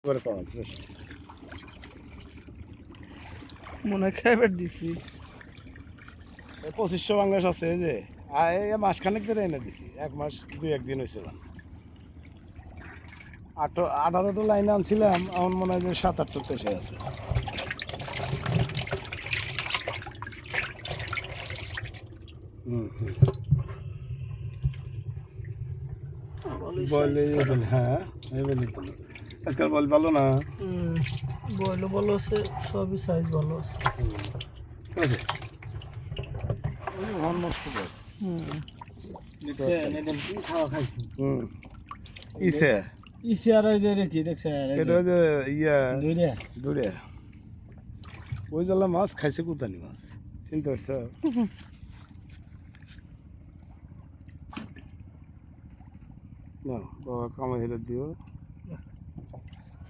করে পাওয়া ফ্রেশ মনে হয় খাইবার দিছি। 2500 বাংলাদেশ আছে এই যে এই মাসখানেক ধরে এনে দিছি, 1 মাস 2-1 দিন হয়েছিল। 18টা লাইন আনছিলাম, আমার মনে হয় যে 7-8 পেশে আছে। বল হ্যাঁ এই তো আজকাল বল ভালো না। বয়লও ভালো আছে, সবই সাইজ ভালো আছে। ইসে আর এই যে কি দেখছে এটা যে ইয়া দুইটা দূরে ওই জ্বালা মাছ খাইছে, কুতানি মাছ চিন্তা করছ না বাবা, কামাই হেরে দিও।